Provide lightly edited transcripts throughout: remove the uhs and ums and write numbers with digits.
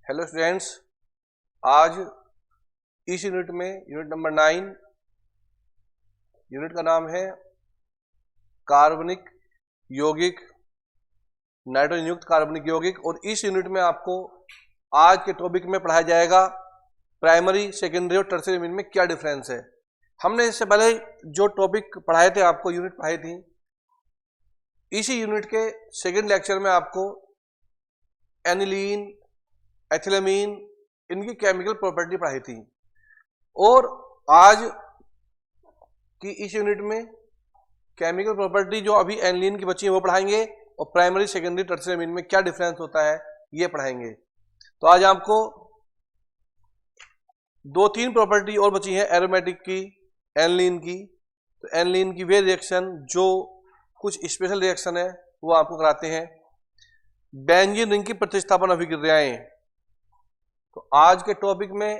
Hello students, आज इस unit में यूनिट नंबर 9, यूनिट का नाम है कार्बनिक यौगिक, नाइट्रोजन युक्त कार्बनिक यौगिक। और इस यूनिट में आपको आज के टॉपिक में पढ़ाया जाएगा प्राइमरी, सेकेंडरी और टर्शियरी मीन में क्या डिफरेंस है। हमने इससे पहले जो टॉपिक पढ़ाए थे, आपको यूनिट पढ़ाई थी, इसी यूनिट के सेकेंड लेक्चर में आपको एनिलीन, एथिलेमीन, इनकी केमिकल प्रॉपर्टी पढ़ाई थी। और आज की इस यूनिट में केमिकल प्रॉपर्टी जो अभी एनिलीन की बची है वो पढ़ाएंगे, और प्राइमरी, सेकेंडरी, टर्शियरी मीन में क्या डिफरेंस होता है ये पढ़ाएंगे। तो आज आपको 2-3 प्रॉपर्टी और बची है एरोमेटिक की, एनिलीन की। तो एनिलीन की वे रिएक्शन जो कुछ स्पेशल रिएक्शन है वो आपको कराते हैं। बेंजीन रिंग की प्रतिस्थापन अभिक्रियाएं। तो आज के टॉपिक में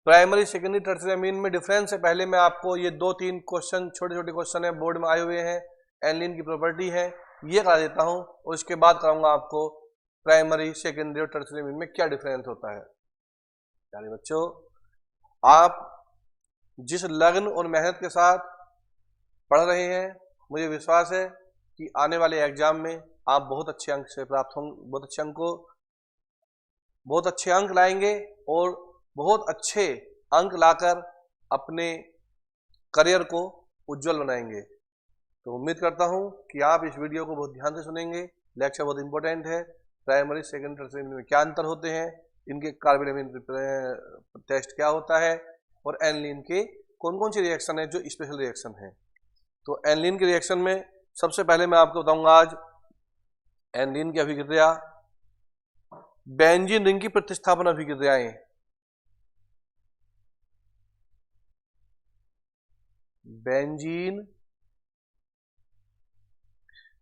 प्राइमरी, सेकेंडरी, टर्शियरी मीन में डिफरेंस है। पहले मैं आपको ये 2-3 क्वेश्चन, छोटे छोटे क्वेश्चन है, बोर्ड में आए हुए हैं, एनिलीन की प्रॉपर्टी है, ये करा देता हूं, और उसके बाद कराऊंगा आपको प्राइमरी, सेकेंडरी और टर्शियरी मीन में क्या डिफरेंस होता है। यानी बच्चों, आप जिस लगन और मेहनत के साथ पढ़ रहे हैं, मुझे विश्वास है कि आने वाले एग्जाम में आप बहुत अच्छे अंक से प्राप्त होंगे, बहुत अच्छे अंक लाएंगे और बहुत अच्छे अंक लाकर अपने करियर को उज्जवल बनाएंगे। तो उम्मीद करता हूं कि आप इस वीडियो को बहुत ध्यान से सुनेंगे। लेक्चर बहुत इंपॉर्टेंट है। प्राइमरी, सेकेंडरी, टर्शियरी में क्या अंतर होते हैं, इनके कार्बोनिल टेस्ट क्या होता है, और एनिलीन के कौन कौन सी रिएक्शन है जो स्पेशल रिएक्शन है। तो एनिलीन के रिएक्शन में सबसे पहले मैं आपको बताऊंगा आज एनिलीन की अभिक्रिया, बेंजीन रिंग की प्रतिस्थापन अभिक्रियाएं। बेंजीन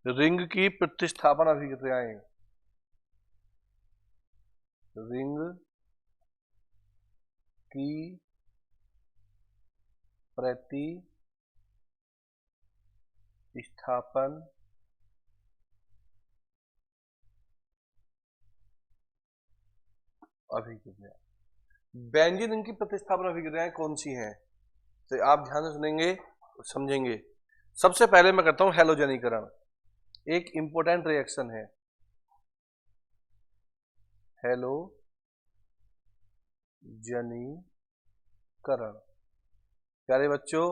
रिंग की प्रतिस्थापन अभिक्रियाएं, रिंग की प्रतिस्थापन अभिक्रिया। बेंजीन रिंग की प्रतिस्थापन अभिक्रियाएं कौन सी हैं, तो आप ध्यान से सुनेंगे और समझेंगे। सबसे पहले मैं करता हूं हैलोजनीकरण। एक इंपॉर्टेंट रिएक्शन है हैलोजनीकरण। प्यारे बच्चों,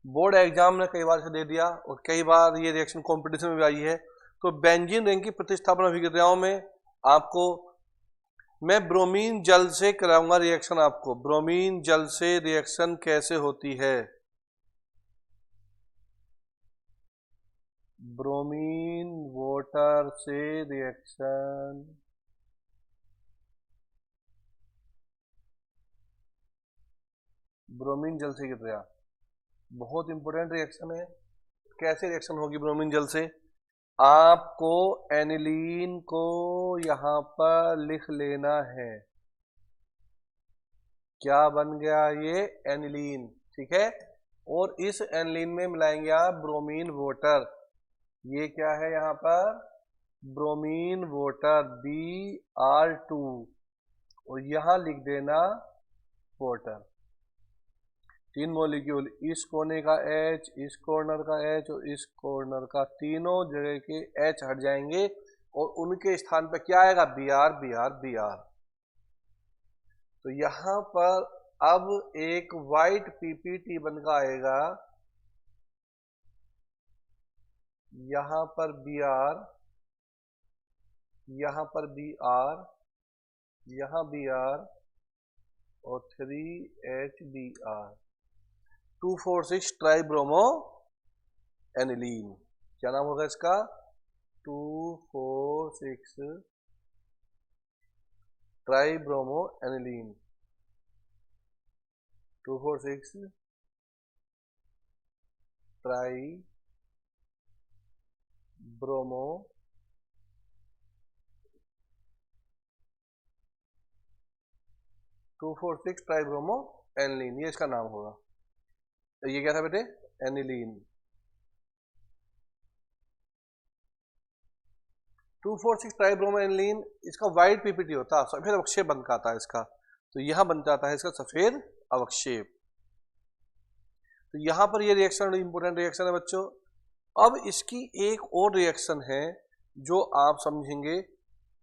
बोर्ड एग्जाम ने कई बार से दे दिया और कई बार ये रिएक्शन कंपटीशन में भी आई है। तो बेंजीन रिंग की प्रतिस्थापन अभिक्रियाओं में आपको मैं ब्रोमीन जल से कराऊंगा रिएक्शन। आपको ब्रोमीन जल से रिएक्शन कैसे होती है, ब्रोमीन वाटर से रिएक्शन, ब्रोमीन जल से गिर, बहुत इंपॉर्टेंट रिएक्शन है। कैसे रिएक्शन होगी ब्रोमीन जल से, आपको एनिलीन को यहां पर लिख लेना है। क्या बन गया ये, एनिलीन, ठीक है। और इस एनिलीन में मिलाएंगे आप ब्रोमीन वाटर। ये क्या है यहां पर, ब्रोमीन वाटर, Br2, और यहां लिख देना वाटर। 3 मॉलिक्यूल, इस कोने का H, इस कॉर्नर का H और इस कॉर्नर का, तीनों जगह के H हट जाएंगे और उनके स्थान पर क्या आएगा, Br, Br, Br। तो यहां पर अब एक वाइट PPT बनकर आएगा। यहां पर Br, यहां पर Br, यहां Br और 3HBr, 2,4,6 ट्राइब्रोमो एनिलीन। क्या नाम होगा इसका, 2,4,6 ट्राइब्रोमो एनिलीन, 2,4,6 ट्राइब्रोमो एनिलीन, ये इसका नाम होगा। तो ये क्या था बेटे, एनिलीन। 2,4,6 ट्राइब्रोमोएनिलीन, इसका वाइट पीपीटी होता है, सफेद अवक्षेप बन का आता है इसका, तो यहां बन जाता है इसका सफेद अवक्षेप। तो यहां पर ये रिएक्शन इंपोर्टेंट रिएक्शन है बच्चों। अब इसकी एक और रिएक्शन है जो आप समझेंगे,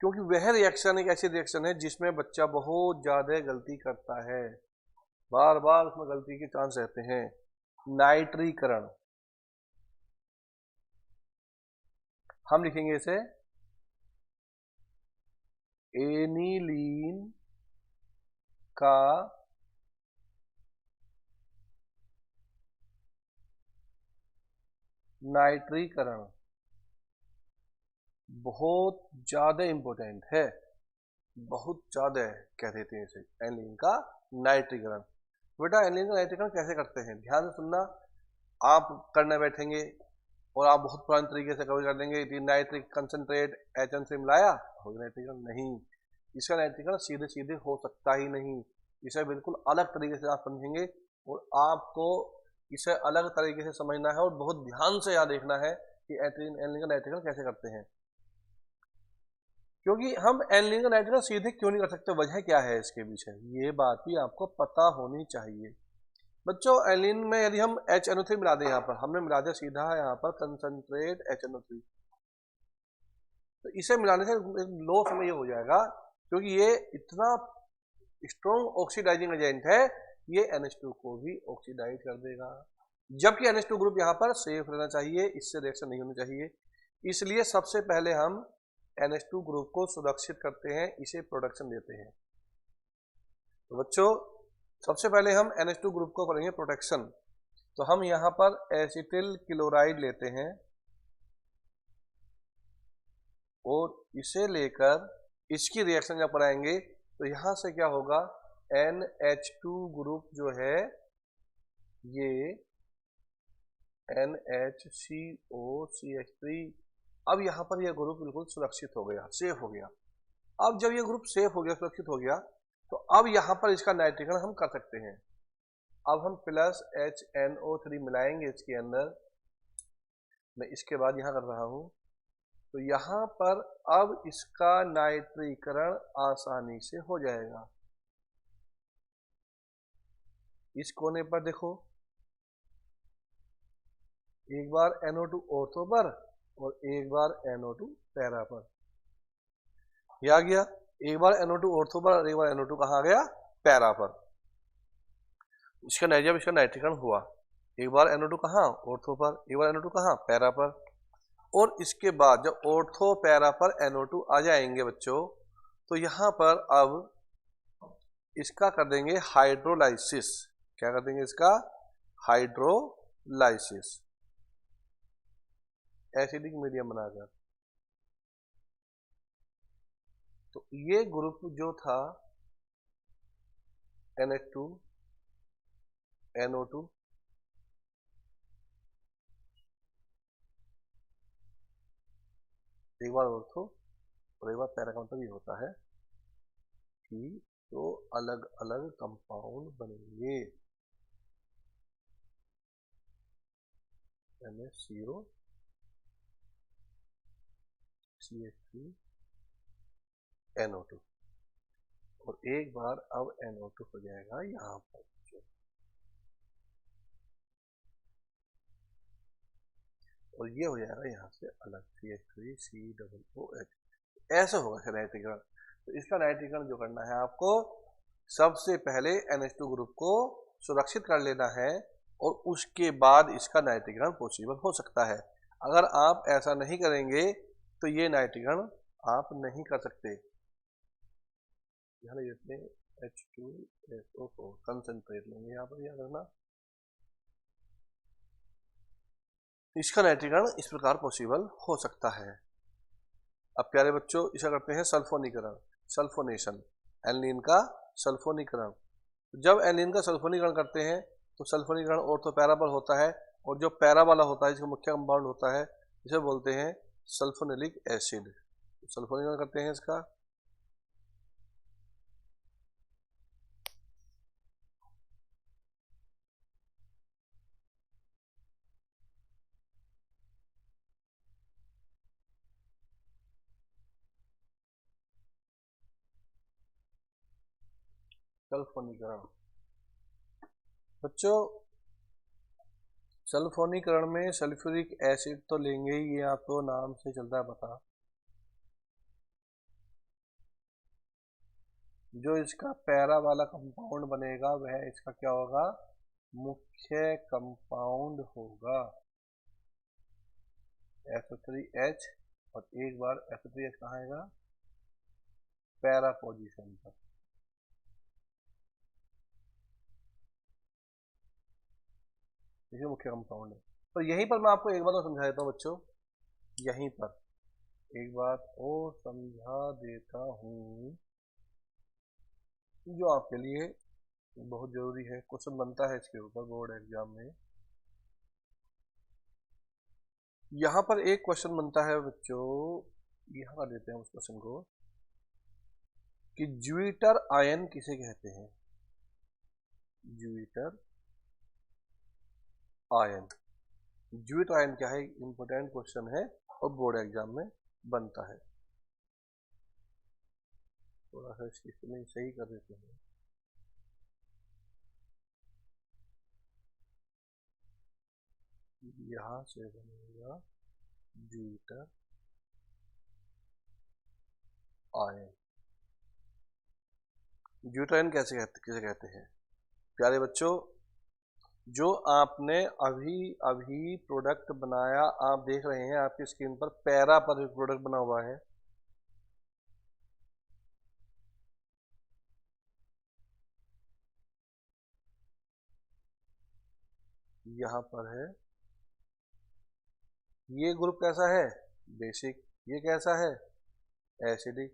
क्योंकि वह रिएक्शन एक ऐसी रिएक्शन है जिसमें बच्चा बहुत ज्यादा गलती करता है, बार बार उसमें गलती के चांस रहते हैं। नाइट्रीकरण, हम लिखेंगे इसे एनिलीन का नाइट्रीकरण बहुत ज्यादा इंपॉर्टेंट है, बहुत ज्यादा कह देते हैं इसे, एनिलीन का नाइट्रीकरण। बेटा एनिलीन का नाइट्रीकरण कैसे करते हैं, ध्यान से सुनना। आप करने बैठेंगे और आप बहुत पुराने तरीके से कवर कर देंगे, नाइट्रिक कंसंट्रेट HN से मिलाया हो नाइट्रीकरण, नहीं, इसका नाइट्रीकरण सीधे सीधे हो सकता ही नहीं। इसे बिल्कुल अलग तरीके से आप समझेंगे और आपको इसे अलग तरीके से समझना है और बहुत ध्यान से यह देखना है कि एनिलीन का नाइट्रीकरण कैसे करते हैं। क्योंकि हम एनिलीन का नाइट्रीकरण सीधे क्यों नहीं कर सकते, वजह क्या है इसके पीछे, ये बात भी आपको पता होनी चाहिए। बच्चों एनिलीन में यदि हम HNO3 मिला दें, यहाँ पर हमने मिला दिया सीधा यहाँ पर कंसंट्रेट HNO3, तो इसे मिलाने से लो समय ये हो जाएगा, क्योंकि ये इतना स्ट्रॉन्ग ऑक्सीडाइजिंग एजेंट है, ये NH2 को भी ऑक्सीडाइज कर देगा, जबकि NH2 ग्रुप यहाँ पर सेफ रहना चाहिए, इससे रिएक्शन नहीं होनी चाहिए। इसलिए सबसे पहले हम NH2 ग्रुप को सुरक्षित करते हैं, इसे प्रोटेक्शन देते हैं। तो बच्चों सबसे पहले हम NH2 ग्रुप को करेंगे प्रोटेक्शन। तो हम यहाँ पर एसिटिल क्लोराइड लेते हैं और इसे लेकर इसकी रिएक्शन जब कराएंगे तो यहाँ से क्या होगा, NH2 ग्रुप जो है ये NHCOCH3, अब यहाँ पर यह ग्रुप बिल्कुल सुरक्षित हो गया, सेफ हो गया। अब जब ये ग्रुप सेफ हो गया, सुरक्षित हो गया, तो अब यहाँ पर इसका नाइट्रीकरण हम कर सकते हैं। अब हम प्लस HNO3 मिलाएंगे इसके अंदर, मैं इसके बाद यहाँ कर रहा हूँ, तो यहाँ पर अब इसका नाइट्रीकरण आसानी से हो जाएगा। इस कोने पर देखो, एक बार NO2 ऑर्थो पर और एक बार NO2 पैरा पर, यह आ गया, एक बार NO2 ऑर्थो पर और एक बार NO2 कहाँ आ गया, पैरा पर। इसका जब इसका नाइट्रीकरण हुआ, एक बार NO2 कहाँ, ऑर्थो पर, एक बार NO2 कहाँ, पैरा पर, और इसके बाद जब ऑर्थो पैरा पर NO2 आ जाएंगे बच्चों, तो यहाँ पर अब इसका कर देंगे हाइड्रोलाइसिस। क्या कर देंगे इसका, हाइड्रोलाइसिस, एसिडिक मीडियम बनाकर। तो ये ग्रुप जो था NH2 NO2 एक बार ऑर्थो और एक बार पैरा का मतलब ये होता है कि दो अलग अलग कंपाउंड बनेंगे, NH0 CH3 NO2, और एक बार अब NO2 हो जाएगा यहाँ पर, और ये हो जाएगा यहाँ से अलग CH3COOH, ऐसा होगा नाइट्रीकरण। तो इसका नाइट्रीकरण जो करना है आपको, सबसे पहले NH2 ग्रुप को सुरक्षित कर लेना है और उसके बाद इसका नाइट्रीकरण पॉसिबल हो सकता है। अगर आप ऐसा नहीं करेंगे तो ये नाइट्रीकरण आप नहीं कर सकते। यहाँ लेते हैं H2SO4 कंसंट्रेट लेंगे यहाँ पर, याद रखना। इसका नाइट्रीकरण इस प्रकार पॉसिबल हो सकता है। अब प्यारे बच्चों इसे करते हैं सल्फोनीकरण, सल्फोनेशन, एनिलीन का सल्फोनीकरण। जब एनिलीन का सल्फोनीकरण करते हैं तो सल्फोनीकरण ऑर्थो पैरा पर होता है, और जो पैरा वाला होता है जिसका मुख्य कंपाउंड होता है इसे बोलते हैं सल्फोनिलिक एसिड। सल्फोनीकरण करते हैं इसका, सल्फोनीकरण। बच्चों सल्फोनीकरण में सल्फ्यूरिक एसिड तो लेंगे ही, ये आपको नाम से चलता है पता। जो इसका पैरा वाला कंपाउंड बनेगा वह इसका क्या होगा, मुख्य कंपाउंड होगा SO3H, और एक बार SO3H कहाँ आएगा, पैरा पोजीशन पर। ये मुख्य कंपाउंड है। तो यहीं पर मैं आपको एक बात और समझा देता हूँ बच्चों, यहीं पर एक बात और समझा देता हूँ जो आपके लिए बहुत जरूरी है, क्वेश्चन बनता है इसके ऊपर बोर्ड एग्जाम में। यहाँ पर एक क्वेश्चन बनता है बच्चों, यहाँ कर देते हैं उस क्वेश्चन को, कि ज्यूइटर आयन किसे कहते हैं, ज्यूइटर आयन। ज्यूइटर आयन क्या है, इंपॉर्टेंट क्वेश्चन है और बोर्ड एग्जाम में बनता है। थोड़ा सा इसकी स्पेलिंग सही कर देते हैं। यहां से बनेगा ज्यूइटर आयन। ज्यूइटर आयन किसे कहते हैं प्यारे बच्चों, जो आपने अभी अभी प्रोडक्ट बनाया, आप देख रहे हैं आपकी स्क्रीन पर पैरा पर एक प्रोडक्ट बना हुआ है, यहां पर है। ये ग्रुप कैसा है, बेसिक। ये कैसा है, एसिडिक।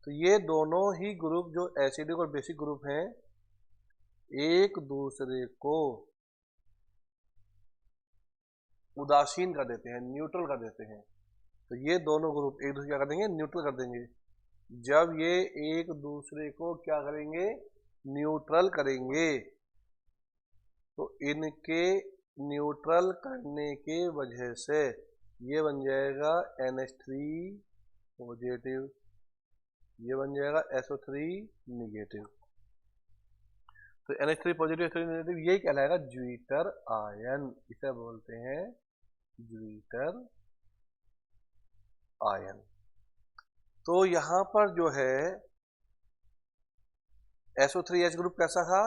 तो ये दोनों ही ग्रुप जो एसिडिक और बेसिक ग्रुप हैं, एक दूसरे को उदासीन कर देते हैं, न्यूट्रल कर देते हैं। तो ये दोनों ग्रुप एक दूसरे क्या कर देंगे, न्यूट्रल कर देंगे। जब ये एक दूसरे को क्या करेंगे, न्यूट्रल करेंगे, तो इनके न्यूट्रल करने के वजह से ये बन जाएगा NH3 पॉजिटिव, ये बन जाएगा SO3 निगेटिव। तो NH3 पॉजिटिव SO3 नेगेटिव यही कहलाएगा ज्यूइटर आयन, इसे बोलते हैं ज्यूइटर आयन। तो यहां पर जो है SO3H ग्रुप कैसा था,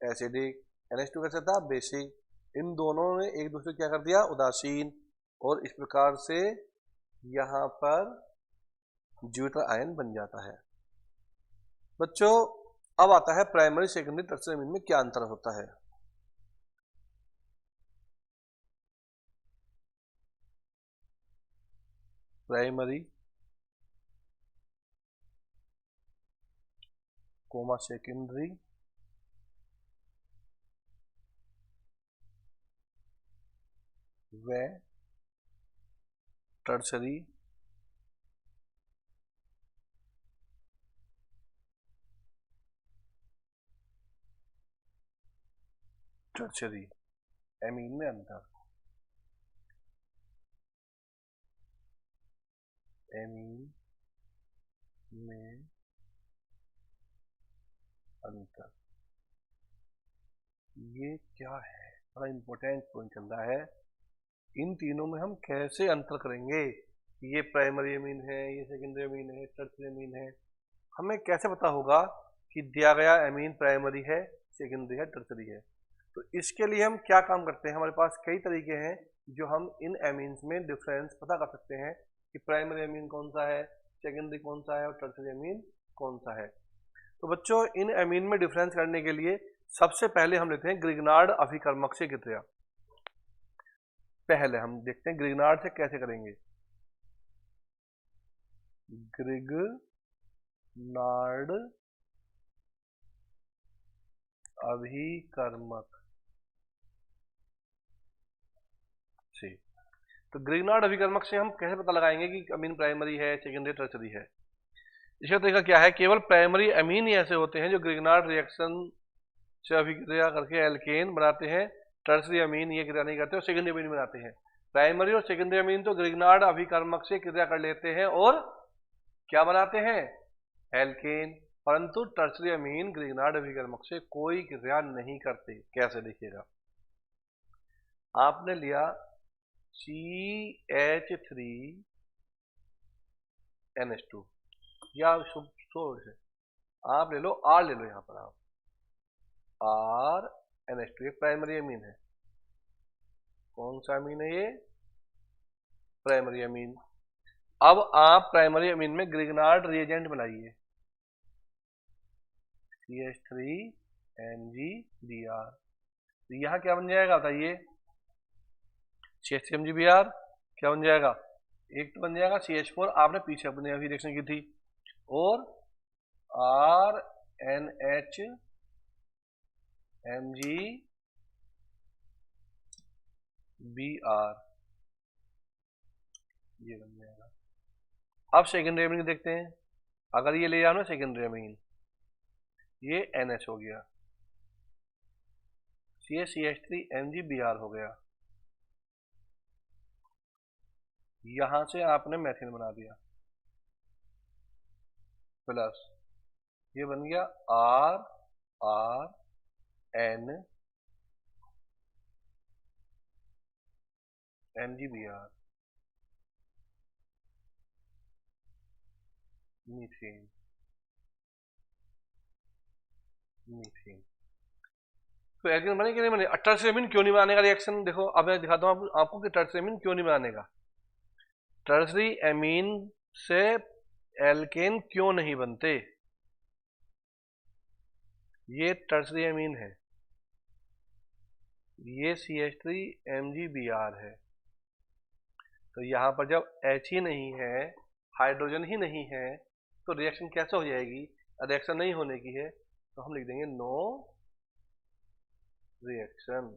एसिडिक। NH2 कैसा था, बेसिक। इन दोनों ने एक दूसरे क्या कर दिया, उदासीन, और इस प्रकार से यहां पर ज्यूइटर आयन बन जाता है। बच्चों अब आता है प्राइमरी सेकेंडरी टर्शियरी अमीन में क्या अंतर होता है। प्राइमरी कोमा सेकेंडरी व टर्शरी टर्शरी एमीन में अंतर। एमीन में अंतर, ये क्या है, बड़ा इंपॉर्टेंट पॉइंट चल रहा है। इन तीनों में हम कैसे अंतर करेंगे, ये प्राइमरी अमीन है, ये सेकेंडरी अमीन है, टर्शियरी अमीन है, हमें कैसे पता होगा कि दिया गया अमीन प्राइमरी है, सेकेंडरी है, टर्शियरी है। तो इसके लिए हम क्या काम करते हैं, हमारे पास कई तरीके हैं जो हम इन अमीन्स में डिफरेंस पता कर सकते हैं कि प्राइमरी अमीन कौन सा है, सेकेंडरी कौन सा है और टर्शियरी अमीन कौन सा है। तो बच्चों इन अमीन में डिफरेंस करने के लिए सबसे पहले हम लेते हैं ग्रिग्नार्ड अभिकर्मक से क्रिया। पहले हम देखते हैं ग्रिग्नार्ड से कैसे करेंगे। ग्रिग्नार्ड अभिकर्मक से, तो ग्रिग्नार्ड अभिकर्मक से हम कैसे पता लगाएंगे कि अमीन प्राइमरी है, सेकेंडरी, टर्शियरी है। इसका तरीका क्या है, केवल प्राइमरी अमीन ही ऐसे होते हैं जो ग्रिग्नार्ड रिएक्शन से अभिक्रिया करके एल्केन बनाते हैं, टर्शियरी अमीन ये क्रिया नहीं करते और सेकेंडरी अमीन बनाते हैं। प्राइमरी और सेकेंडरी अमीन तो ग्रिग्नार्ड अभिकर्मक से क्रिया कर लेते हैं और क्या बनाते हैं, एल्केन। परंतु टर्सरी अमीन ग्रिग्नार्ड अभिकर्मक से कोई क्रिया नहीं करते। कैसे, देखिएगा, आपने लिया CH3NH2 या सोर्स आप ले लो R ले लो, यहां पर आप RNH2 एक प्राइमरी अमीन है। कौन सा अमीन है ये? Primary amine. अब आप प्राइमरी अमीन में ग्रिग्नार्ड रिएजेंट बनाइए, CH3MgBr। तो यहां क्या बन जाएगा बताइए? CH3MgBr क्या बन जाएगा? एक तो बन जाएगा CH4, आपने पीछे अपने अभी रिएक्शन की थी, और RNHMgBr ये बन जाएगा। अब सेकेंडरी अमीन देखते हैं। अगर ये ले जाओ ना सेकेंडरी अमीन, ये NH हो गया, CH3MgBr हो गया, यहां से आपने मैथिन बना दिया, प्लस ये बन गया RNMgBr मीथेन। तो एल्केन बने कि नहीं बने? टर्सरी अमीन क्यों नहीं बनाने का रिएक्शन? देखो अब मैं दिखाता हूं आपको कि टर्सरी अमीन क्यों नहीं बनाने का। टर्सरी अमीन से एल्केन क्यों नहीं बनते? ये टर्सरी अमीन है, ये CH3MgBr है, तो यहां पर जब H ही नहीं है, हाइड्रोजन ही नहीं है, तो रिएक्शन कैसे हो जाएगी? रिएक्शन नहीं होने की है तो हम लिख देंगे नो रिएक्शन।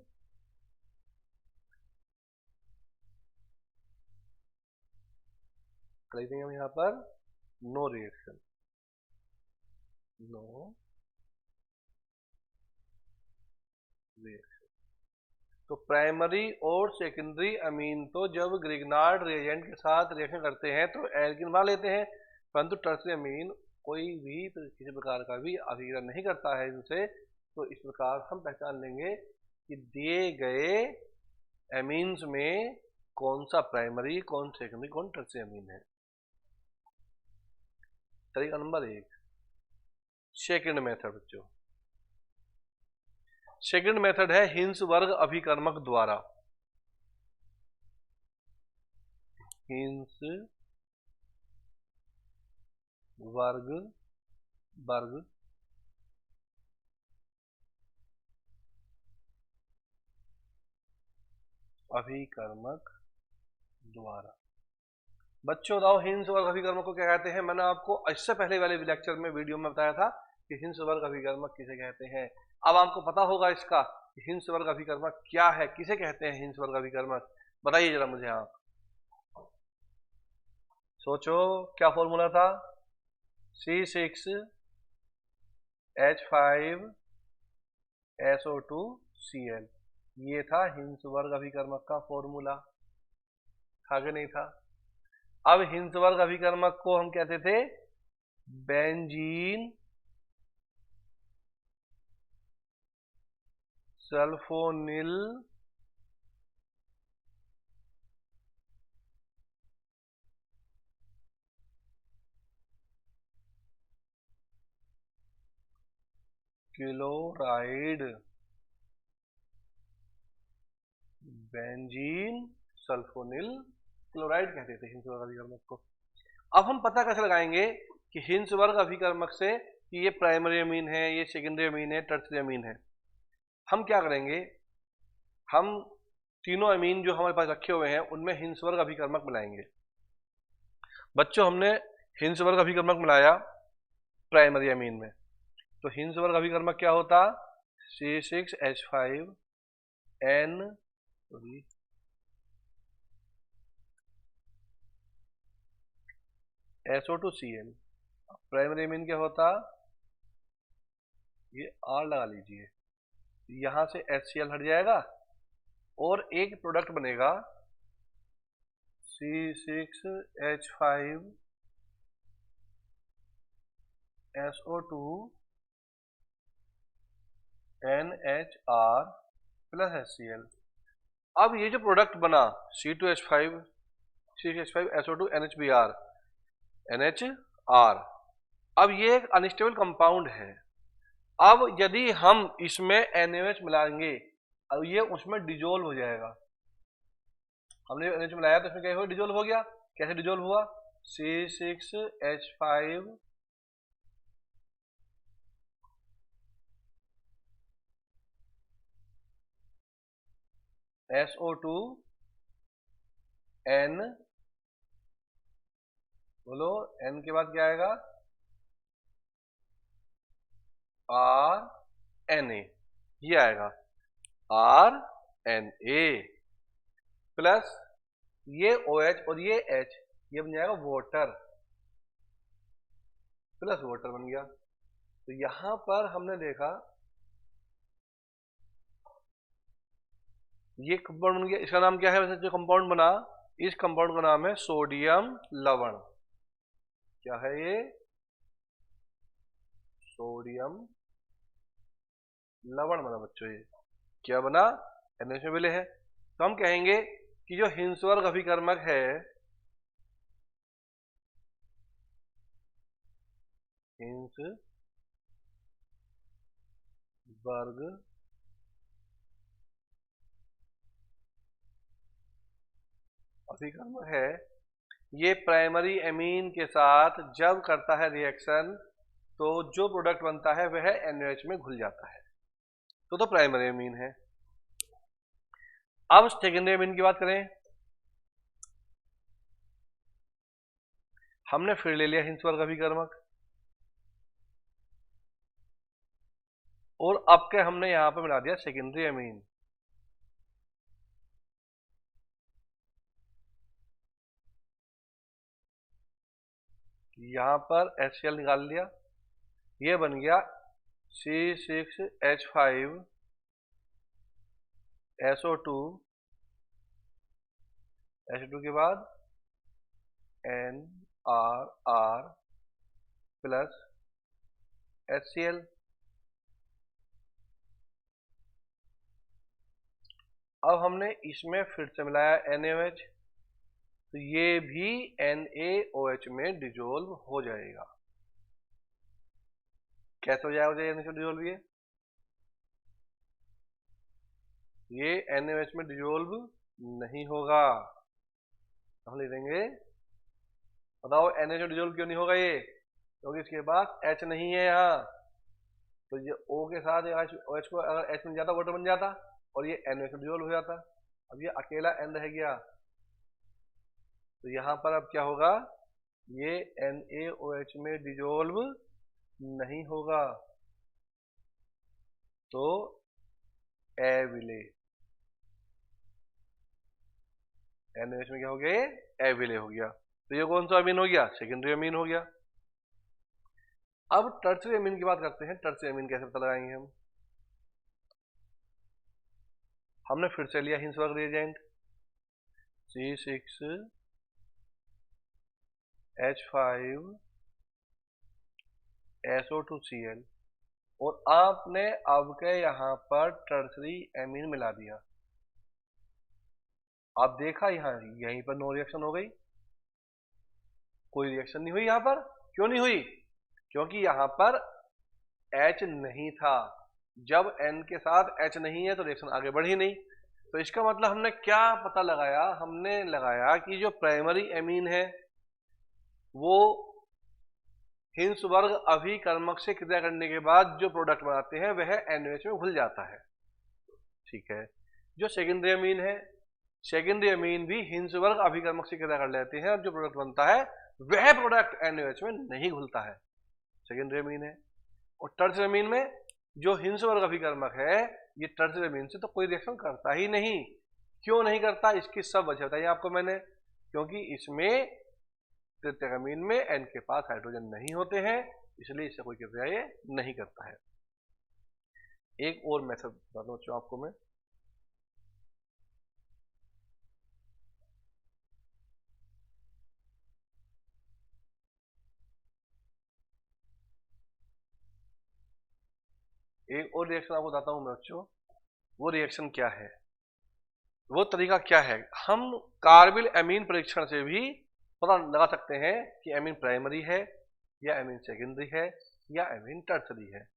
लिख देंगे हम यहां पर नो रिएक्शन, नो रिएक्शन। तो प्राइमरी और सेकेंडरी अमीन तो जब ग्रिग्नार्ड रिएजेंट के साथ रिएक्शन करते हैं तो एल्किन बना लेते हैं, परंतु टर्सरी अमीन कोई भी किसी प्रकार का भी अभिक्रिया नहीं करता है इनसे। तो इस प्रकार हम पहचान लेंगे कि दिए गए अमीन्स में कौन सा प्राइमरी, कौन सेकेंडरी, कौन टर्सरी अमीन है। तरीका नंबर 1, सेकेंड मेथड बच्चों। सेकेंड मेथड है हिंस वर्ग अभिकर्मक द्वारा। हिंस वर्ग अभिकर्मक द्वारा। बच्चों बताओ हिंस वर्ग अभिकर्मक को क्या कहते हैं? मैंने आपको इससे पहले वाले लेक्चर में, वीडियो में बताया था कि हिंस वर्ग अभिकर्मक किसे कहते हैं। अब आपको पता होगा इसका हिंस वर्ग अभिकर्मक क्या है, किसे कहते हैं हिंस वर्ग अभिकर्मक, बताइए जरा मुझे। आप सोचो, क्या फॉर्मूला था? C6H5SO2Cl, ये था हिंस वर्ग अभिकर्मक का फॉर्मूला, था कि नहीं था? अब हिंस वर्ग अभिकर्मक को हम कहते थे benzene sulphonyl chloride, benzene sulphonyl chloride कहते थे हिंस वर्ग अभिकर्मक को। अब हम पता कैसे लगाएंगे कि हिंस वर्ग अभिकर्मक से कि ये प्राइमरी अमीन है, ये सेकेंडरी अमीन है, टर्सरी अमीन है? हम क्या करेंगे, हम तीनों अमीन जो हमारे पास रखे हुए हैं उनमें हिंस वर्ग अभिकर्मक बनाएंगे। बच्चों हमने हिंस वर्ग अभिकर्मक बनाया प्राइमरी अमीन में, तो हिंस वर्ग अभिकर्मक क्या होता? C6H5NSO2Cl। प्राइमरी अमीन क्या होता? ये R लगा लीजिए, यहां से HCl हट जाएगा और एक प्रोडक्ट बनेगा C6H5 SO2 NHR plus HCl। अब ये जो प्रोडक्ट बना C2H5 SO2 NHBr NHR, अब ये एक अनस्टेबल कंपाउंड है। अब यदि हम इसमें NaOH मिलाएंगे, अब ये उसमें डिजोल्व हो जाएगा। हमने NaOH मिलाया तो इसमें क्या हुआ, डिजोल्व हो गया। कैसे डिजोल्व हुआ, C6H5 SO2 N, बोलो N के बाद क्या आएगा, RNA, ये आएगा RNA प्लस ये OH और ये H, ये बन जाएगा वाटर, प्लस वाटर बन गया। तो यहां पर हमने देखा ये कंपाउंड बन गया। इसका नाम क्या है वैसे जो कंपाउंड बना, इस कंपाउंड का नाम है सोडियम लवण। क्या है ये, सोडियम लवण बना बच्चों। ये क्या बना, NaOH में मिले है। तो हम कहेंगे कि जो हिंसवर्ग अभिकर्मक है, हिंसवर्ग अभिकर्मक है, ये प्राइमरी एमीन के साथ जब करता है रिएक्शन, तो जो प्रोडक्ट बनता है वह NaOH में घुल जाता है। तो प्राइमरी एमीन है। अब सेकेंडरी एमीन की बात करें, हमने फिर ले लिया हिंसवर्ग अभिकर्मक, और अब के हमने यहां पर मिला दिया सेकेंडरी एमीन। यहां पर HCl निकाल लिया, ये बन गया C6H5 SO2 H2 के बाद NRR प्लस HCl। अब हमने इसमें फिर से मिलाया NaOH, तो ये भी NaOH में डिजोल्व हो जाएगा। कैसे हो जाएगा NaOH में डिजोल्व, ये NaOH में डिजोल्व नहीं होगा। हम लिखेंगे, बताओ NaOH में डिजोल्व क्यों नहीं होगा ये, क्योंकि इसके पास H नहीं है यहाँ। तो ये O के साथ OH को अगर H बन जाता, वाटर बन जाता, और ये NaOH में डिजोल्व हो जाता। अब ये अकेला N रह गया, तो यहाँ पर अब क्या होगा, ये NaOH में डिजोल्व नहीं होगा, तो एविले, NaOH में क्या हो गया, ये एविले हो गया। तो ये कौन सा अमीन हो गया, सेकेंडरी अमीन हो गया। अब टर्शियरी अमीन की बात करते हैं। टर्शियरी अमीन कैसे पता लगाएंगे हम, हमने फिर से लिया हिंसवर्ग रिएजेंट C6H5 SO2Cl, और आपने अब के यहां पर टर्शियरी एमीन मिला दिया। आप देखा यहीं पर नो रिएक्शन हो गई, कोई रिएक्शन नहीं हुई यहां पर। क्यों नहीं हुई, क्योंकि यहां पर H नहीं था। जब N के साथ H नहीं है तो रिएक्शन आगे बढ़ी नहीं। तो इसका मतलब हमने क्या पता लगाया, हमने लगाया कि जो प्राइमरी एमीन है वो हिंसवर्ग अभिकर्मक से क्रिया करने के बाद जो प्रोडक्ट बनाते हैं वह NaOH में घुल जाता है। ठीक है। जो सेकेंडरी अमीन है, सेकेंडरी अमीन भी हिंसवर्ग अभिकर्मक से क्रिया कर लेते हैं, और जो प्रोडक्ट बनता है वह प्रोडक्ट NaOH में नहीं घुलता है, सेकेंडरी अमीन है। और टर्शियरी अमीन में जो हिंसवर्ग अभिकर्मक है, ये टर्शियरी अमीन से तो कोई रिएक्शन करता ही नहीं। क्यों नहीं करता, इसकी सब वजह बताई आपको मैंने, क्योंकि इसमें तृतीयक अमीन में N के पास हाइड्रोजन नहीं होते हैं, इसलिए इससे कोई क्रिया ये नहीं करता है। एक और मेथड बताता हूं आपको मैं, एक और रिएक्शन आपको बताता हूं मैं बच्चों, वो रिएक्शन क्या है, वो तरीका क्या है। हम कार्बिल एमीन परीक्षण से भी पता लगा सकते हैं कि एमीन प्राइमरी है या एमीन सेकेंडरी है या एमीन टर्सरी है।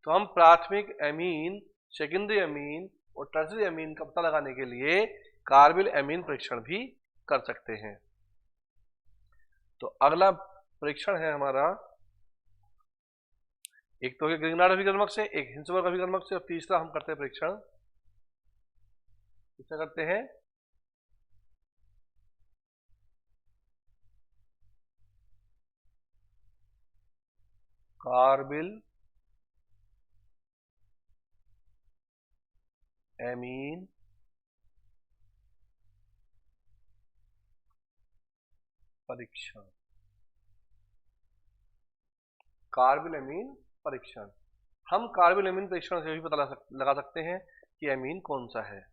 तो हम प्राथमिक एमीन, सेकेंडरी एमीन और टर्सरी एमीन का पता लगाने के लिए कार्बिल एमीन परीक्षण भी कर सकते हैं। तो अगला परीक्षण है हमारा, एक तो ग्रिग्नार्ड अभिकर्मक से, एक हिंसबर्ग अभिकर्मक से, और तीसरा हम करते हैं परीक्षण, क्या करते हैं, कार्बिल एमीन परीक्षण। कार्बिल एमीन परीक्षण, हम कार्बिल एमीन परीक्षण से भी पता लगा सकते हैं कि एमीन कौन सा है।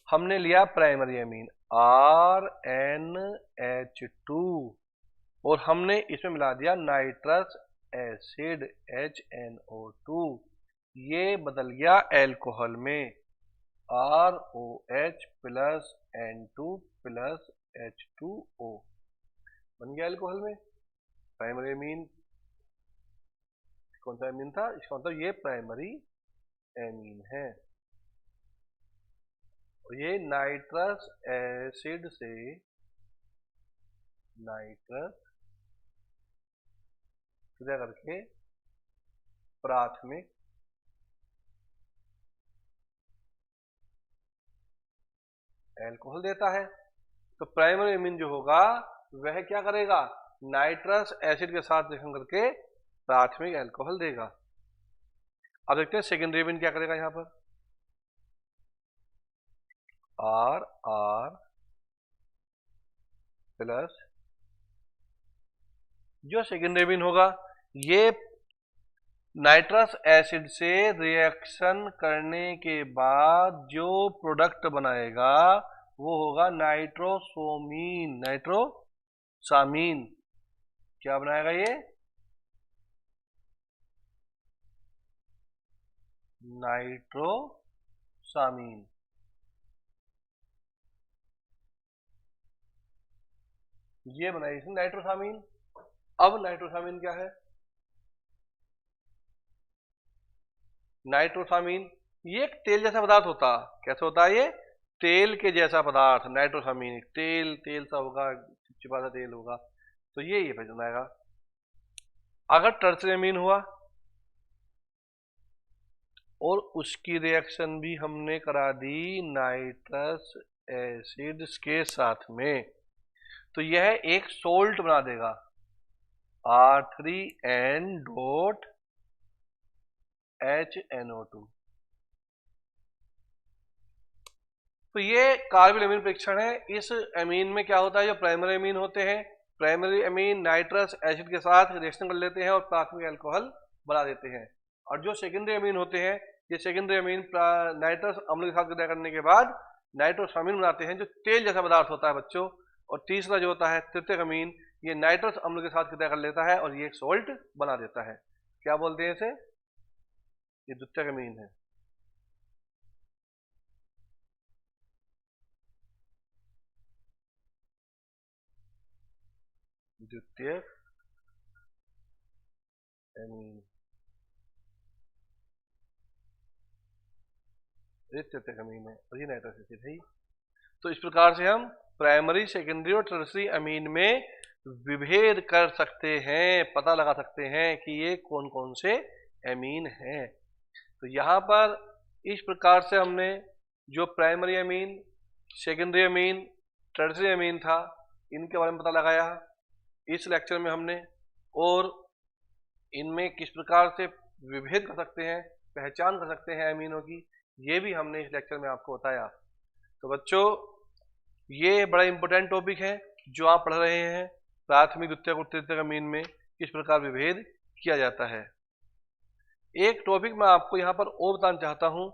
हमने लिया प्राइमरी एमीन RnH2 और हमने इसमें मिला दिया नाइट्रस एसिड HNO2, ये बदल गया एल्कोहल में ROH plus N2 plus H2O, बन गया एल्कोहल में। प्राइमरी एमीन कौन सा एमीन था, इसका मतलब ये प्राइमरी एमीन है। और ये नाइट्रस एसिड से नाइट्रस क्रिया करके प्राथमिक एल्कोहल देता है। तो प्राइमरी एमीन जो होगा वह क्या करेगा, नाइट्रस एसिड के साथ रिएक्शन करके प्राथमिक एल्कोहल देगा। अब देखते हैं सेकेंडरी एमीन क्या करेगा। यहां पर R प्लस, जो सेकेंडरी एमीन होगा ये नाइट्रस एसिड से रिएक्शन करने के बाद जो प्रोडक्ट बनाएगा वो होगा नाइट्रोसोमीन, नाइट्रोसामीन। क्या बनाएगा ये, नाइट्रोसामीन। ये बनाएगी इसमें नाइट्रोसामीन। अब नाइट्रोसामीन क्या है, नाइट्रोसामीन ये एक तेल जैसा पदार्थ होता, कैसे होता है ये, तेल के जैसा पदार्थ नाइट्रोसामीन, तेल तेल सा होगा, चिपचिपा सा तेल होगा। तो ये पहचान आएगा। अगर टर्सरी एमीन हुआ और उसकी रिएक्शन भी हमने करा दी नाइट्रस एसिड के साथ में, तो यह एक सोल्ट बना देगा R3N.HNO2। तो ये कार्बिल एमीन परीक्षण है। इस एमीन में क्या होता है, जो प्राइमरी एमीन होते हैं, प्राइमरी एमीन नाइट्रस एसिड के साथ रिएक्शन कर लेते हैं और प्राथमिक अल्कोहल बना देते हैं। और जो सेकेंडरी एमीन होते हैं, ये सेकेंडरी एमीन नाइट्रस अम्ल के साथ क्रिया करने के बाद नाइट्रोसामीन बनाते हैं, जो तेल जैसा पदार्थ होता है बच्चों। और तीसरा जो होता है तृतीयक अमीन, ये नाइट्रस अम्ल के साथ क्रिया कर लेता है और ये एक सोल्ट बना देता है। क्या बोलते हैं इसे, ये द्वितीयक अमीन है। द्वितीयक एमीन, तृतीयक अमीन है और ये नाइट्रस एसिड है। तो इस प्रकार से हम प्राइमरी, सेकेंडरी और टर्सरी अमीन में विभेद कर सकते हैं, पता लगा सकते हैं कि ये कौन कौन से अमीन हैं। तो यहाँ पर इस प्रकार से हमने जो primary amine, secondary amine, tertiary amine था, इनके बारे में पता लगाया इस लेक्चर में हमने, और इनमें किस प्रकार से विभेद कर सकते हैं, पहचान कर सकते हैं अमीनों की, ये भी हमने इस लेक्चर में आपको बताया। तो बच्चों ये बड़ा इंपॉर्टेंट टॉपिक है जो आप पढ़ रहे हैं, प्राथमिक, द्वितीयक और तृतीयक अमीन में किस प्रकार विभेद किया जाता है। एक टॉपिक मैं आपको यहाँ पर और बताना चाहता हूँ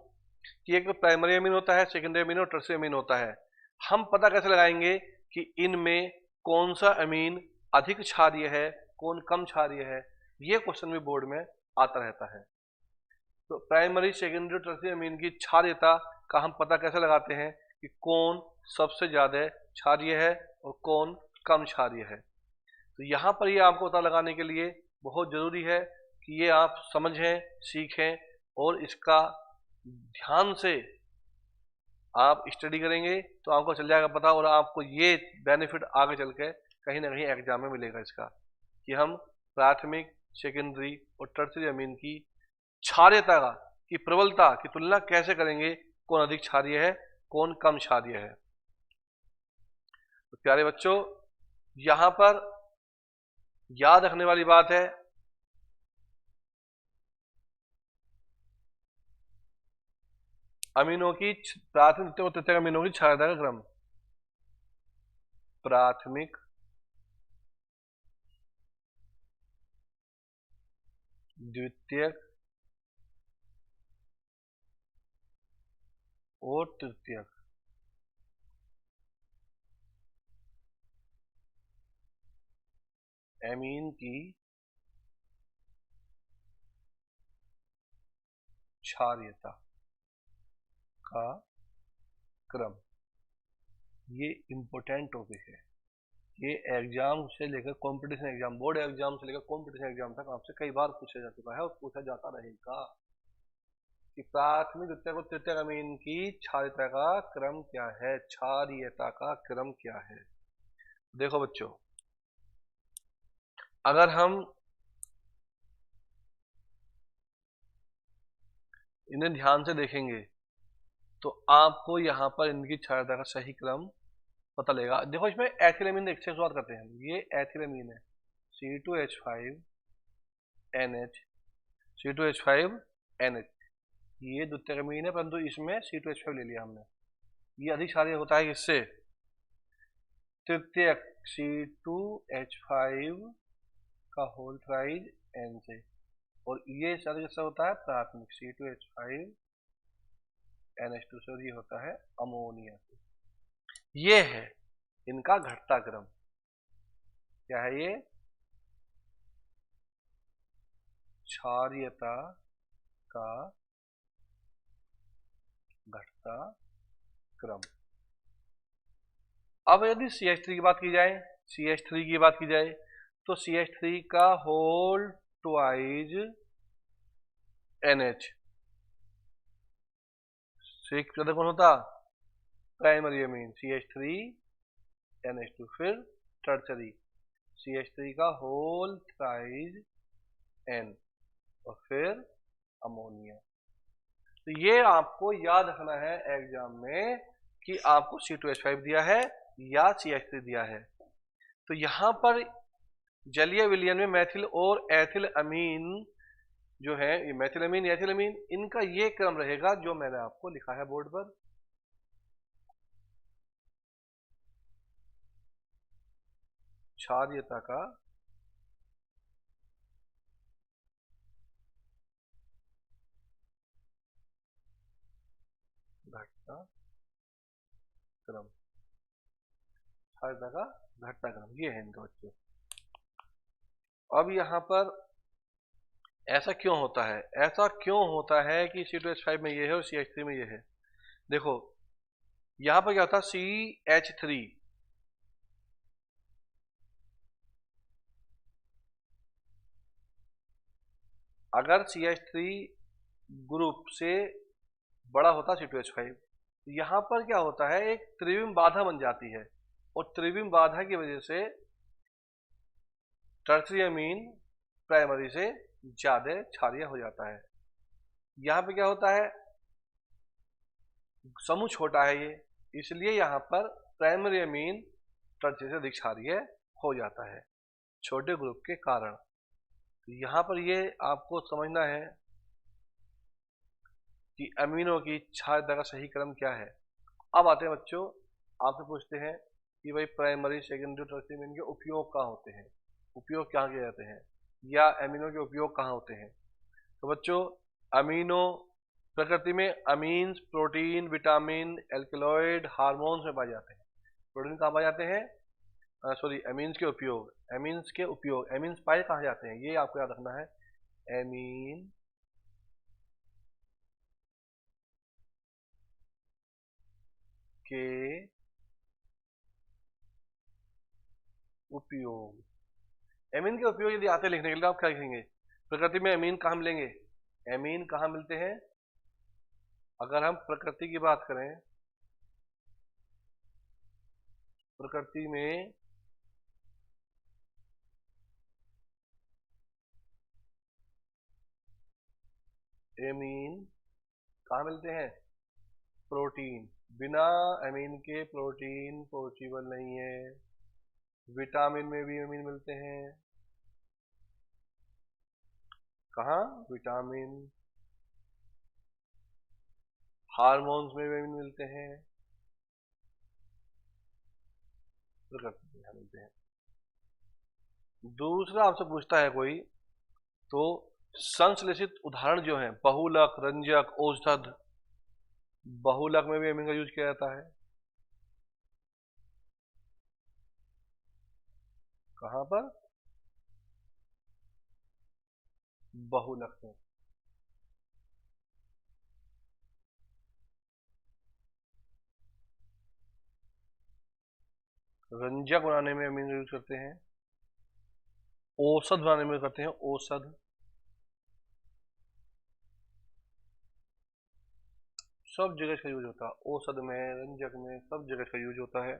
कि एक प्राइमरी अमीन होता है, सेकेंडरी अमीन और टर्सरी अमीन होता है। हम पता कैसे लगाएंगे कि इनमें कौन सा अमीन अधिक क्षारीय है, कौन कम क्षारीय है, ये क्वेश्चन भी बोर्ड में आता रहता है। तो प्राइमरी सेकेंडरी टर्शियरी अमीन की क्षारीयता का हम पता कैसे लगाते हैं कि कौन सबसे ज्यादा क्षारीय है और कौन कम क्षारीय है। तो यहाँ पर ये आपको पता लगाने के लिए बहुत जरूरी है कि ये आप समझें, सीखें और इसका ध्यान से आप स्टडी करेंगे तो आपको चल जाएगा पता, और आपको ये बेनिफिट आगे चल के कहीं ना कहीं एग्जाम में मिलेगा इसका, कि हम प्राथमिक, सेकेंडरी और टर्शियरी अमीन की क्षारीयता की प्रबलता की तुलना कैसे करेंगे, कौन अधिक क्षारीय है कौन कम क्षारीय है। तो प्यारे बच्चों, यहां पर याद रखने वाली बात है अमीनों की प्राथमिक, द्वितीयक और तृतीयक अमीनों की क्षारीयता का क्रम। प्राथमिक, द्वितीयक और तृतीयक एमीन की क्षारीयता का क्रम। ये इंपॉर्टेंट टॉपिक है। ये एग्जाम से लेकर कंपटीशन एग्जाम, बोर्ड एग्जाम से लेकर कंपटीशन एग्जाम तक आपसे कई बार पूछा जा चुका है और पूछा जाता रहेगा कि प्राथमिक, द्वितीयक और तृतीयक अमीन की क्षारीयता का क्रम क्या है, क्षारीयता का क्रम क्या है। देखो बच्चों, अगर हम इन्हें ध्यान से देखेंगे तो आपको यहाँ पर इनकी क्षारीयता का सही क्रम पता लगेगा। देखो इसमें एथिलेमीन से शुरुआत करते हैं। ये एथिलेमीन है C2H5NH, C2H5NH, ये द्वितीयक अमीन है परंतु इसमें C2H5 ले लिया हमने। ये अधिक क्षारीय होता है किससे, तृतीयक C2H5 का होल थ्राइज N से, और ये किससे होता है, प्राथमिक C2H5NH2 से, और ये होता है अमोनिया से। ये है इनका घटता क्रम। क्या है ये, क्षारीयता का घटता क्रम। अब यदि CH3 की बात की जाए, CH3 की बात की जाए तो CH3 का होल ट्वाइज NH, कौन होता, प्राइमरी अमीन CH3NH2, फिर टर्शरी CH3 का होल थ्राइज N, और फिर अमोनिया। तो ये आपको याद रखना है एग्जाम में कि आपको C2H5 दिया है या CH3 दिया है। तो यहां पर जलीय विलयन में मैथिल और एथिल अमीन जो है, ये मैथिल अमीन, एथिल अमीन, इनका ये क्रम रहेगा जो मैंने आपको लिखा है बोर्ड पर। क्षारीयता का घटता क्रम, क्षारीयता का घटता क्रम, ये है इनका बच्चों। अब यहां पर ऐसा क्यों होता है, ऐसा क्यों होता है कि C2H5 में ये है और CH3 में ये है। देखो यहां पर क्या होता है, CH3 अगर CH3 ग्रुप से बड़ा होता C2H5, तो यहां पर क्या होता है, एक त्रिविम बाधा बन जाती है, और त्रिविम बाधा की वजह से टर्शरी अमीन प्राइमरी से ज्यादा क्षारीय हो जाता है। यहां पे क्या होता है, समूह छोटा है ये, इसलिए यहां पर प्राइमरी अमीन टर्शरी से अधिक क्षारीय हो जाता है छोटे ग्रुप के कारण। तो यहां पर ये आपको समझना है कि अमीनों की क्षारीयता का सही क्रम क्या है। अब आते हैं बच्चों, आपसे पूछते हैं कि भाई प्राइमरी, सेकेंडरी, टर्शियरी अमीन के उपयोग कहाँ होते हैं, उपयोग क्या किए जाते हैं, या अमीनों के उपयोग कहाँ होते हैं। तो बच्चों, अमीनो प्रकृति में amines, protein, vitamin, alkaloid, hormones में पाए जाते हैं। प्रोटीन कहाँ पाए जाते हैं, सॉरी एमीन्स के उपयोग, एमीन्स के उपयोग, एमीन्स पाए कहाँ जाते हैं, ये आपको याद रखना है। एमीन के उपयोग। एमीन के उपयोग यदि आते लिखने के लिए आप क्या लिखेंगे? प्रकृति में एमीन कहाँ मिलेंगे? एमीन कहाँ मिलते हैं? अगर हम प्रकृति की बात करें, प्रकृति में एमीन कहाँ मिलते हैं? प्रोटीन। बिना एमीन के प्रोटीन पॉसिबल नहीं है। विटामिन में भी एमीन मिलते हैं। कहाँ? विटामिन। हार्मोन्स में भी एमीन मिलते हैं। प्रकृति में मिलते हैं। दूसरा आपसे पूछता है कोई, तो संश्लेषित उदाहरण जो है बहुलक, रंजक, औषध। बहुलक में भी एमीन का यूज किया जाता है। कहां पर? बहुलक में। रंजक बनाने में एमीन का यूज करते हैं। औषध बनाने में करते हैं, औषध। सब जगह इसका यूज होता है, औषध में, रंजक में, सब जगह इसका यूज होता है।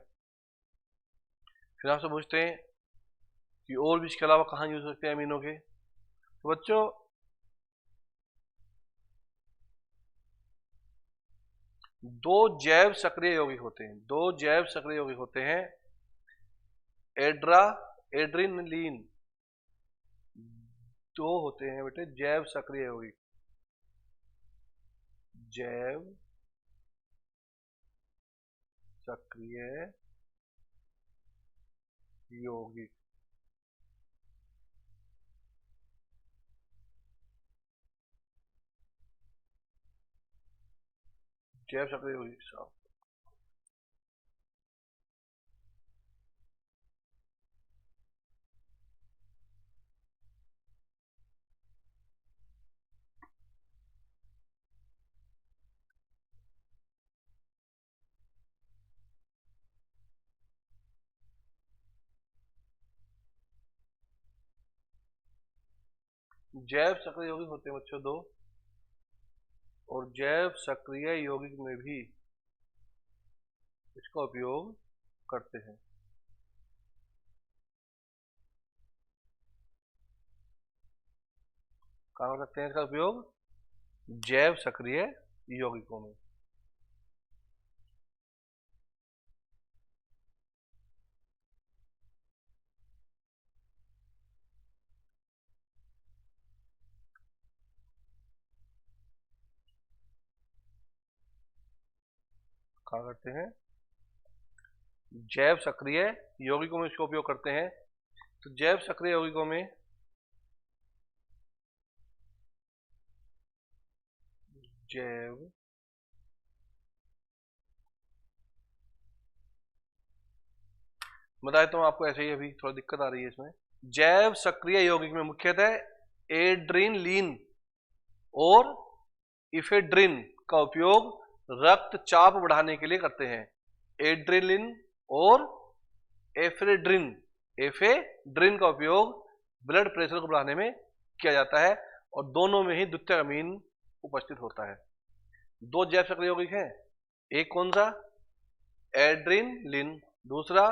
फिर आपसे पूछते हैं कि और भी इसके अलावा कहाँ यूज हो सकते हैं अमीनों के? तो बच्चों, दो जैव सक्रिय यौगिक होते हैं, दो जैव सक्रिय यौगिक होते हैं, एड्रेनलिन। दो होते हैं बेटे जैव सक्रिय यौगिक, जैव सक्रिय यौगिक। जैव सक्रिय यौगिक साहब, जैव सक्रिय यौगिक होते हैं बच्चों दो, और जैव सक्रिय यौगिक में भी इसका उपयोग करते हैं। कहाँ करते हैं इसका उपयोग? जैव सक्रिय यौगिकों में। कहाँ करते हैं? जैव सक्रिय यौगिकों में इसका उपयोग करते हैं। तो जैव सक्रिय यौगिकों में जैव बताए तो आपको ऐसे ही, अभी थोड़ा दिक्कत आ रही है इसमें। जैव सक्रिय यौगिक में मुख्यतः एड्रेनलिन और इफेड्रिन का उपयोग रक्तचाप बढ़ाने के लिए करते हैं। एड्रेनलिन और एफेड्रिन का उपयोग ब्लड प्रेशर को बढ़ाने में किया जाता है, और दोनों में ही द्वितीयक अमीन उपस्थित होता है। दो जैव सक्रिय यौगिक हैं, एक कौन सा? एड्रेनलिन, दूसरा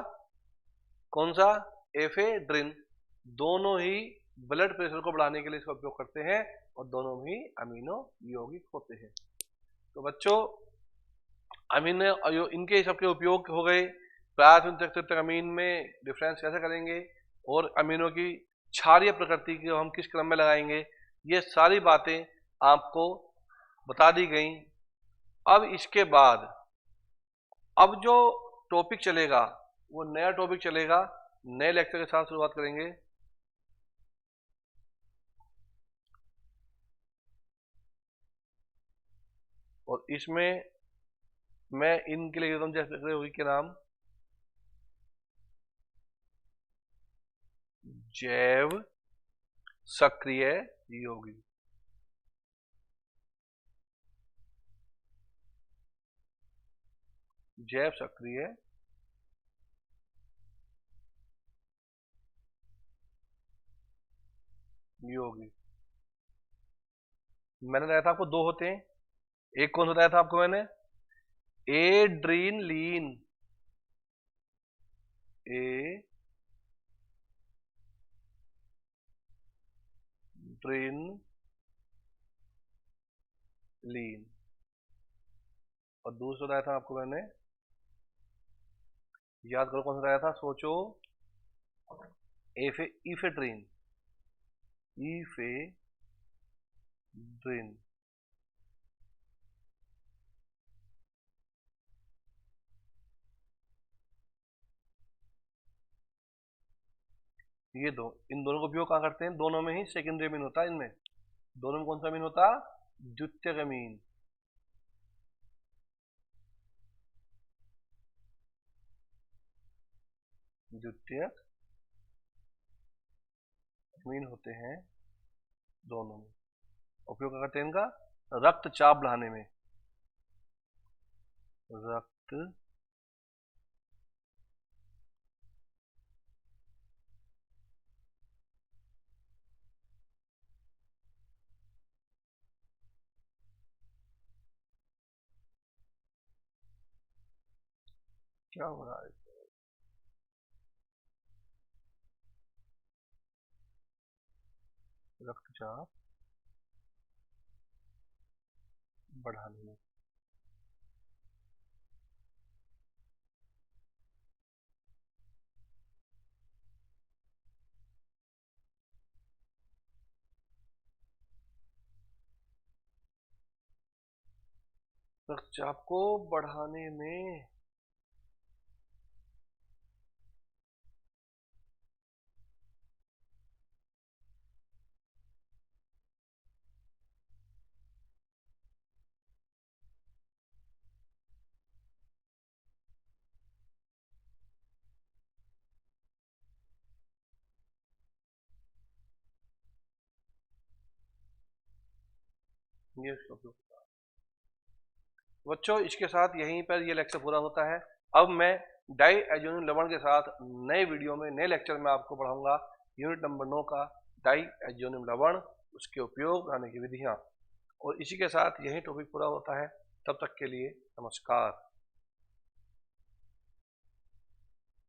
कौन सा? एफेड्रिन। दोनों ही ब्लड प्रेशर को बढ़ाने के लिए इसका उपयोग करते हैं, और दोनों ही अमीनो यौगिक होते हैं। तो बच्चों, अमीनो इनके सबके उपयोग हो गए। प्राथमिक अमीन में डिफरेंस कैसे करेंगे, और अमीनों की क्षारीय प्रकृति को हम किस क्रम में लगाएंगे, ये सारी बातें आपको बता दी गई। अब इसके बाद अब जो टॉपिक चलेगा वो नया टॉपिक चलेगा, नए लेक्चर के साथ शुरुआत करेंगे। और इसमें मैं इनके लिए एकदम जैसे यौगिक के नाम, जैव सक्रिय यौगिक। जैव सक्रिय यौगिक। मैंने बताया था आपको दो होते हैं, एक कौन सा बताया था आपको मैंने, एड्रीनलीन, एड्रीनलीन, और दूसरा बताया था आपको मैंने, याद करो कौन सा बताया था, सोचो, इफेड्रीन, इफेड्रीन। ये दो, इन दोनों का उपयोग कहाँ करते हैं, दोनों में ही सेकेंडरी अमीन होता है। इनमें दोनों में कौन सा अमीन होता, द्वितीयक अमीन। द्वितीयक अमीन होते हैं दोनों में। उपयोग क्या करते हैं इनका, रक्तचाप बढ़ाने में, रक्त क्या हो रहा है, रक्तचाप बढ़ाने में। रक्तचाप को बढ़ाने में, ये इसका उपयोग। बच्चों इसके साथ यहीं पर ये लेक्चर पूरा होता है। अब मैं डाई एजोनियम लवण के साथ नए वीडियो में, नए लेक्चर में आपको पढ़ाऊंगा यूनिट नंबर 9 का डाई एजोनियम लवण, उसके उपयोग, बनाने की विधियां, और इसी के साथ यही टॉपिक पूरा होता है। तब तक के लिए नमस्कार।